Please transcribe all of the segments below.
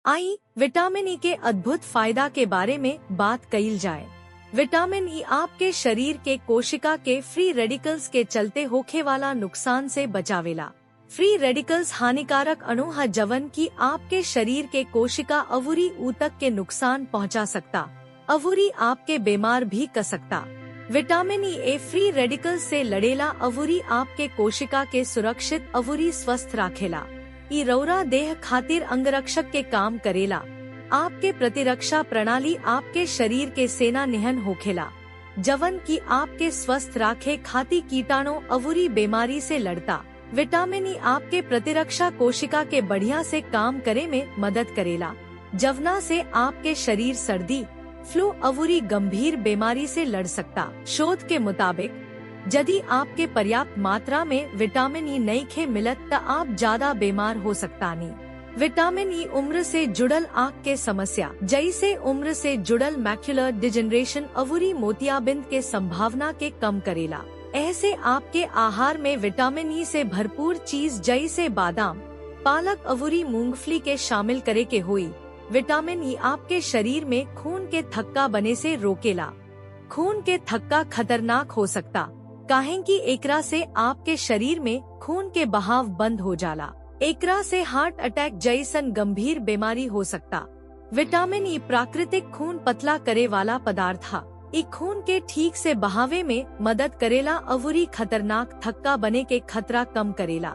आई vitamin E के अद्भुत फायदा के बारे में बात कइल जाए। विटामिन ई आपके शरीर के कोशिका के फ्री रेडिकल्स के चलते होखे वाला नुकसान से बचावेला। फ्री रेडिकल्स हानिकारक अणु ह जवन की आपके शरीर के कोशिका अवुरी ऊतक के नुकसान पहुंचा सकता, अवुरी आपके बीमार भी कर सकता। विटामिन ई ए फ्री रेडिकल्स से लड़ेला, अवुरी आपके कोशिका के सुरक्षित अवुरी स्वस्थ राखेला। ई रौरा देह खातिर अंगरक्षक के काम करेला। आपके प्रतिरक्षा प्रणाली आपके शरीर के सेना निहन होखेला, जवन की आपके स्वस्थ राखे खाती कीटाणु अवुरी बीमारी से लड़ता। विटामिन ई आपके प्रतिरक्षा कोशिका के बढ़िया से काम करे में मदद करेला, जवना से आपके शरीर सर्दी, फ्लू अवुरी गंभीर बीमारी से लड़ सकता। शोध के मुताबिक यदि आपके पर्याप्त मात्रा में विटामिन ई नहीं खे मिलत त आप ज्यादा बीमार हो सकता नहीं। विटामिन ई उम्र से जुड़ल आँख के समस्या जैसे उम्र से जुड़ल मैक्युलर डिजेनरेशन अवुरी मोतियाबिंद के संभावना के कम करेला। ऐसे आपके आहार में विटामिन ई से भरपूर चीज जैसे बादाम, पालक अवुरी मूंगफली के शामिल करे के हुई। विटामिन ई आपके शरीर में खून के थक्का बने से रोकेला। खून के थक्का खतरनाक हो सकता, काहे कि एकरा से आपके शरीर में खून के बहाव बंद हो जाला। एकरा से हार्ट अटैक जैसन गंभीर बीमारी हो सकता। विटामिन ई प्राकृतिक खून पतला करे वाला पदार्थ है। ई खून के ठीक से बहावे में मदद करेला, अवुरी खतरनाक थक्का बने के खतरा कम करेला।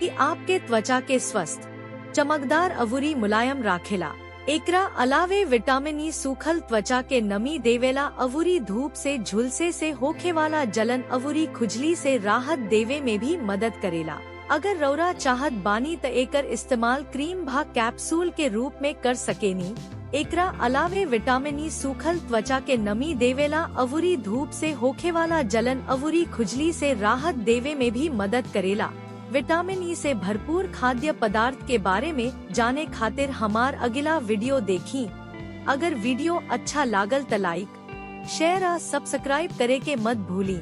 ई आपके त्वचा के स्वस्थ, चमकदार अवुरी मुलायम राखेला। एकरा अलावे विटामिन ई सूखल त्वचा के नमी देवेला, अवुरी धूप से झुलसे से होखे वाला जलन अवुरी खुजली से राहत देवे में भी मदद करेला। अगर रौरा चाहत बानी त एकर इस्तेमाल क्रीम भा कैप्सूल के रूप में कर सकेनी। एकरा अलावे विटामिन ई सूखल त्वचा के नमी देवेला, अवुरी धूप से होखे वाला जलन अवुरी खुजली से राहत देवे में भी मदद करेला। विटामिन ई से भरपूर खाद्य पदार्थ के बारे में जाने खातिर हमार अगला वीडियो देखी। अगर वीडियो अच्छा लागल त लाइक, शेयर और सब्सक्राइब करे के मत भूली।